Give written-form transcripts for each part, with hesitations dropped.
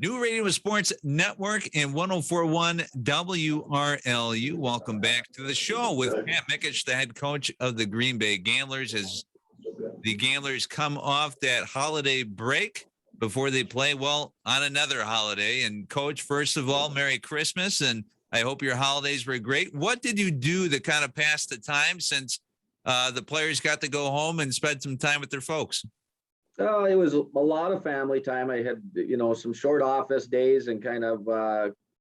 New Radio Sports Network and 104.1 WRLU. Welcome back to the show with Pat Mikesch, the head coach of the Green Bay Gamblers, as the Gamblers come off that holiday break before they play, well, on another holiday. And, Coach, first of all, Merry Christmas, and I hope your holidays were great. What did you do to kind of pass the time since the players got to go home and spend some time with their folks? It was a lot of family time. I had, some short office days and kind of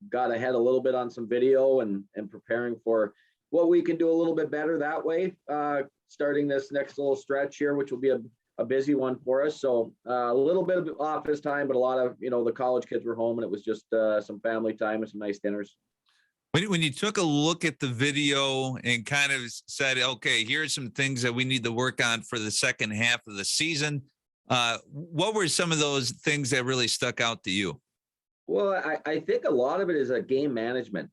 got ahead a little bit on some video and preparing for what we can do a little bit better that way, starting this next little stretch here, which will be a busy one for us. So a little bit of office time, but a lot of, the college kids were home, and it was just some family time and some nice dinners. When you took a look at the video and kind of said, okay, here's some things that we need to work on for the second half of the season, what were some of those things that really stuck out to you? Well, I think a lot of it is a game management.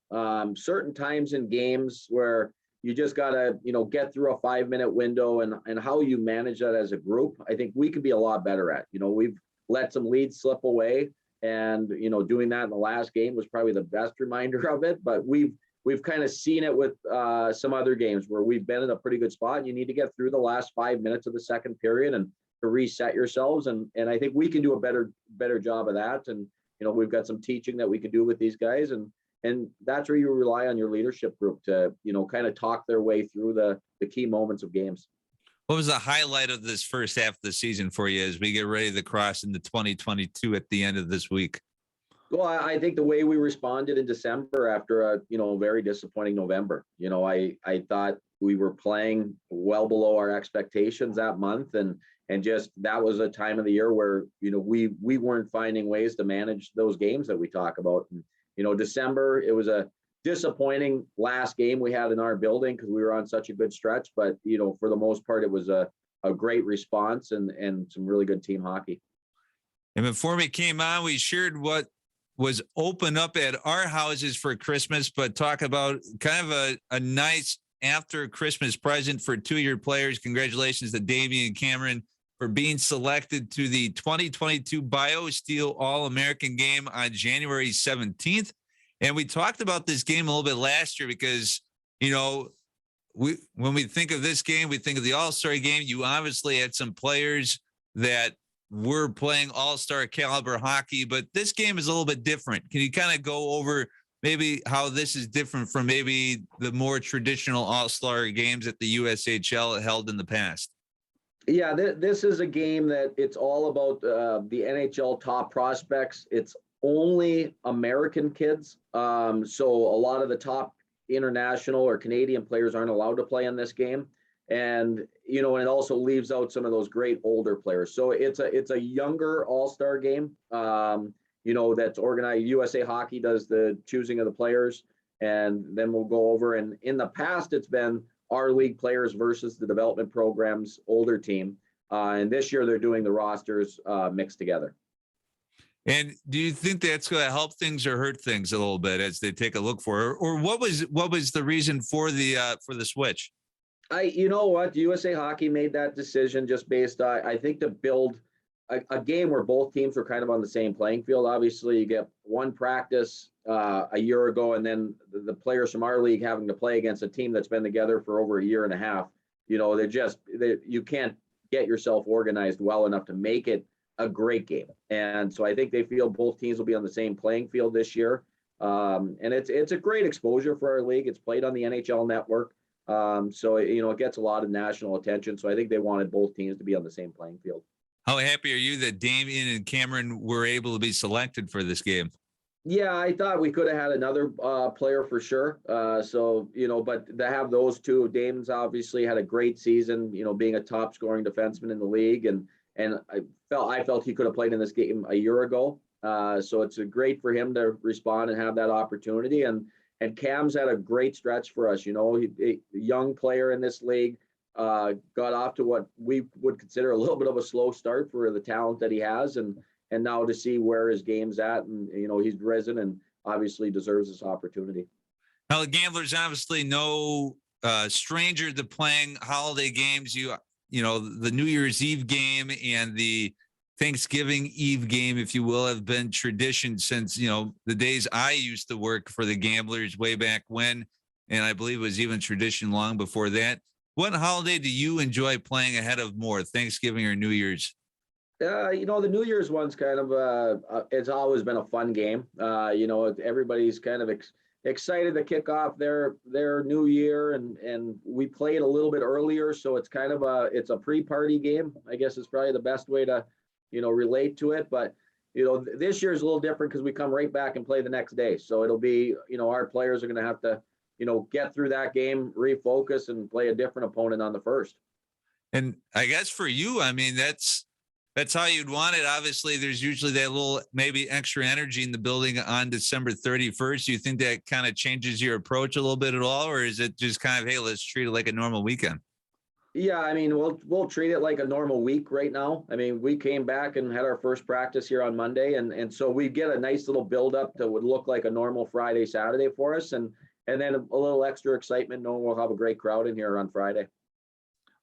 Certain times in games where you just got to, get through a 5-minute window and how you manage that as a group, I think we could be a lot better at. We've let some leads slip away, and, doing that in the last game was probably the best reminder of it. But we've kind of seen it with some other games where we've been in a pretty good spot, and you need to get through the last 5 minutes of the second period and to reset yourselves. And I think we can do a better job of that. And, we've got some teaching that we can do with these guys. And that's where you rely on your leadership group to, kind of talk their way through the key moments of games. What was the highlight of this first half of the season for you as we get ready to cross into 2022 at the end of this week? Well, I think the way we responded in December after a, very disappointing November, I thought we were playing well below our expectations that month. And just that was a time of the year where, we weren't finding ways to manage those games that we talk about. And, December, it was a disappointing last game we had in our building because we were on such a good stretch. But, for the most part, it was a great response and some really good team hockey. And before we came on, we shared what was open up at our houses for Christmas, but talk about kind of a nice after Christmas present for 2-year players. Congratulations to Davey and Cameron for being selected to the 2022 BioSteel All-American game on January 17th. And we talked about this game a little bit last year because, when we think of this game, we think of the All-Star game. You obviously had some players that were playing All-Star caliber hockey, but this game is a little bit different. Can you kind of go over maybe how this is different from maybe the more traditional All-Star games that the USHL held in the past? Yeah, this is a game that it's all about the NHL top prospects. It's only American kids. So a lot of the top international or Canadian players aren't allowed to play in this game. And, and it also leaves out some of those great older players. So it's a younger all-star game, that's organized. USA Hockey does the choosing of the players, and then we'll go over. And in the past, it's been our league players versus the development program's older team. And this year they're doing the rosters mixed together. And do you think that's going to help things or hurt things a little bit as they take a look for it? Or what was the reason for the switch? You know what? USA Hockey made that decision just based on, I think, to build a game where both teams were kind of on the same playing field. Obviously, you get one practice a year ago, and then the players from our league having to play against a team that's been together for over a year and a half. You can't get yourself organized well enough to make it a great game. And so I think they feel both teams will be on the same playing field this year. And it's a great exposure for our league. It's played on the NHL network. So, it gets a lot of national attention. So I think they wanted both teams to be on the same playing field. How happy are you that Damian and Cameron were able to be selected for this game? Yeah, I thought we could have had another player for sure. But to have those two, Damon's obviously had a great season, being a top scoring defenseman in the league. And I felt he could have played in this game a year ago. So it's great for him to respond and have that opportunity. And Cam's had a great stretch for us. A young player in this league, got off to what we would consider a little bit of a slow start for the talent that he has. And now to see where his game's at, and, he's risen and obviously deserves this opportunity. Now, the Gamblers obviously no stranger to playing holiday games. The New Year's Eve game and the Thanksgiving Eve game, if you will, have been tradition since, the days I used to work for the Gamblers way back when. And I believe it was even tradition long before that. What holiday do you enjoy playing ahead of more, Thanksgiving or New Year's? The New Year's one's kind of it's always been a fun game. Everybody's kind of excited to kick off their new year, and we play it a little bit earlier, so it's kind of it's a pre-party game. I guess is probably the best way to, relate to it. But this year's a little different because we come right back and play the next day. So it'll be, our players are going to have to, get through that game, refocus, and play a different opponent on the first. And I guess for you, I mean, that's how you'd want it. Obviously, there's usually that little maybe extra energy in the building on December 31st. Do you think that kind of changes your approach a little bit at all, or is it just kind of, hey, let's treat it like a normal weekend? Yeah, I mean, we'll treat it like a normal week right now. I mean, we came back and had our first practice here on Monday, and so we get a nice little buildup that would look like a normal Friday, Saturday for us, and then a little extra excitement knowing we'll have a great crowd in here on Friday.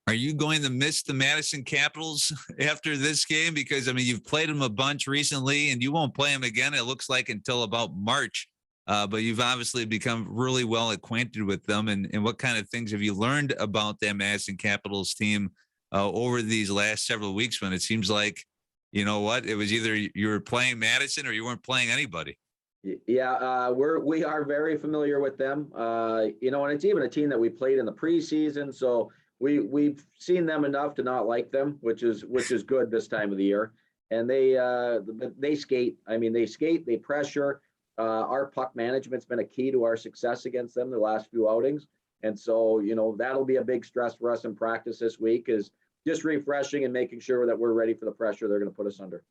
Are you going to miss the Madison Capitals after this game? Because, I mean, you've played them a bunch recently and you won't play them again, it looks like, until about March. But you've obviously become really well acquainted with them. And what kind of things have you learned about that Madison Capitals team over these last several weeks when it seems like, it was either you were playing Madison or you weren't playing anybody? Yeah, we are very familiar with them. And it's even a team that we played in the preseason. So we've seen them enough to not like them, which is good this time of the year. And they skate. I mean, they skate, they pressure. Our puck management's been a key to our success against them the last few outings. And so, that'll be a big stress for us in practice this week, is just refreshing and making sure that we're ready for the pressure they're going to put us under.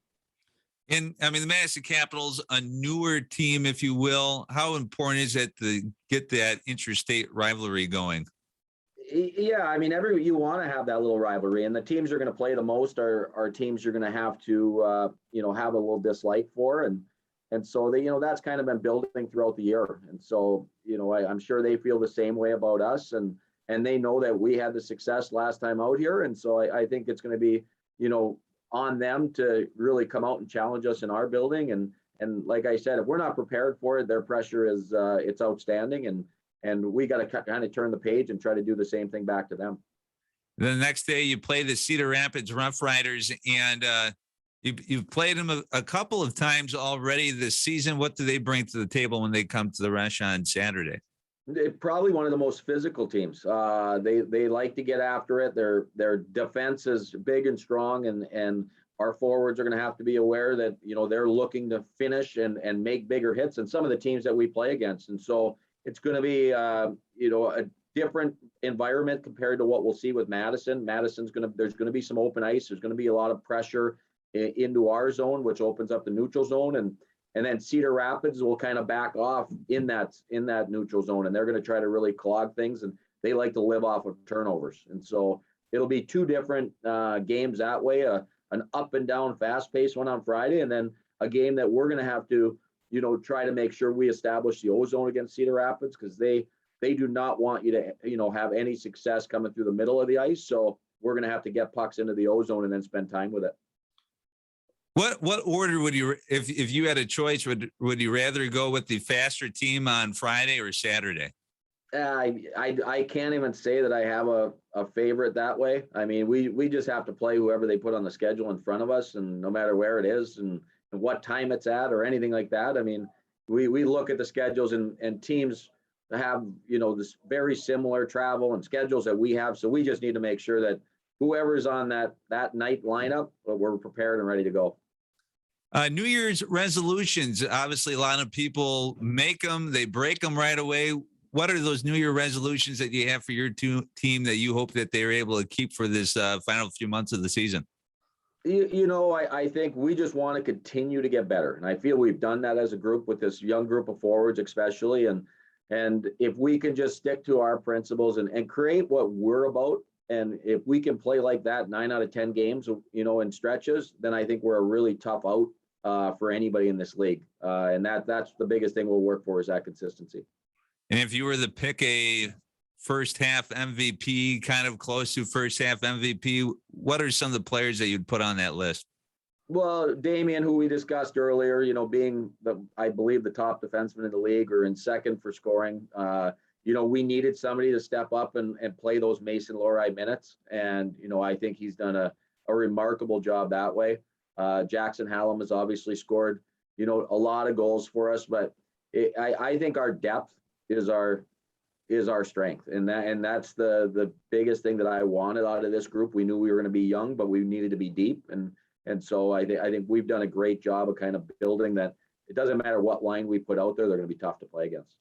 And I mean, the Madison Capitals, a newer team, if you will. How important is it to get that interstate rivalry going? Yeah, I mean, you want to have that little rivalry, and the teams you're going to play the most are teams you're going to have to, have a little dislike for, and so that's kind of been building throughout the year, and so I'm sure they feel the same way about us, and they know that we had the success last time out here, and so I think it's going to be, on them to really come out and challenge us in our building, and like I said, if we're not prepared for it, their pressure is it's outstanding, and we got to kind of turn the page and try to do the same thing back to them. The next day you play the Cedar Rapids Rough Riders, and you've played them a couple of times already this season. What do they bring to the table when they come to the Rush on Saturday? They're probably one of the most physical teams. They like to get after it. Their defense is big and strong, and our forwards are going to have to be aware that they're looking to finish and make bigger hits than some of the teams that we play against. And so it's going to be a different environment compared to what we'll see with Madison. There's going to be some open ice. There's going to be a lot of pressure into our zone, which opens up the neutral zone, and then Cedar Rapids will kind of back off in that neutral zone, and they're going to try to really clog things, and they like to live off of turnovers. And so it'll be two different games that way, an up and down fast paced one on Friday, and then a game that we're going to have to, try to make sure we establish the O-zone against Cedar Rapids, because they do not want you to, have any success coming through the middle of the ice. So we're going to have to get pucks into the O-zone and then spend time with it. What order would you, if you had a choice, would you rather go with the faster team on Friday or Saturday? I can't even say that I have a favorite that way. I mean, we just have to play whoever they put on the schedule in front of us, and no matter where it is and what time it's at or anything like that. I mean, we look at the schedules, and teams have, this very similar travel and schedules that we have. So we just need to make sure that whoever's on that night lineup, we're prepared and ready to go. New Year's resolutions. Obviously, a lot of people make them, they break them right away. What are those New Year resolutions that you have for your team that you hope that they're able to keep for this final few months of the season? I think we just want to continue to get better. And I feel we've done that as a group with this young group of forwards, especially. And if we can just stick to our principles and create what we're about, and if we can play like that 9 out of 10 games, in stretches, then I think we're a really tough out for anybody in this league. And that's the biggest thing we'll work for, is that consistency. And if you were to pick a first half MVP, kind of close to first half MVP, what are some of the players that you'd put on that list? Well, Damian, who we discussed earlier, being I believe the top defenseman in the league or in second for scoring, we needed somebody to step up and play those Mason Lohrei minutes. And, I think he's done a remarkable job that way. Jackson Hallam has obviously scored, a lot of goals for us, but I think our depth is our strength. And that's the biggest thing that I wanted out of this group. We knew we were going to be young, but we needed to be deep. And so I think we've done a great job of kind of building that. It doesn't matter what line we put out there, they're going to be tough to play against.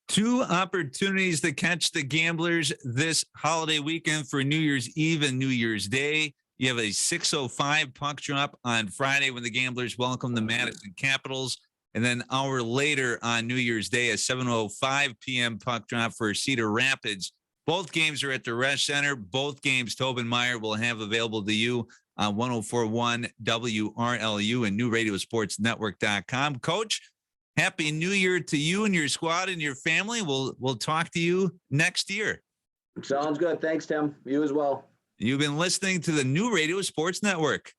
2 opportunities to catch the Gamblers this holiday weekend for New Year's Eve and New Year's Day. You have a 6:05 puck drop on Friday when the Gamblers welcome the Madison Capitals. And then an hour later on New Year's Day, a 7:05 p.m. puck drop for Cedar Rapids. Both games are at the Resch Center. Both games Tobin Meyer will have available to you on 104.1 WRLU and NewRadioSportsNetwork.com. Coach, Happy New Year to you and your squad and your family. We'll talk to you next year. Sounds good. Thanks, Tim. You as well. You've been listening to the New Radio Sports Network.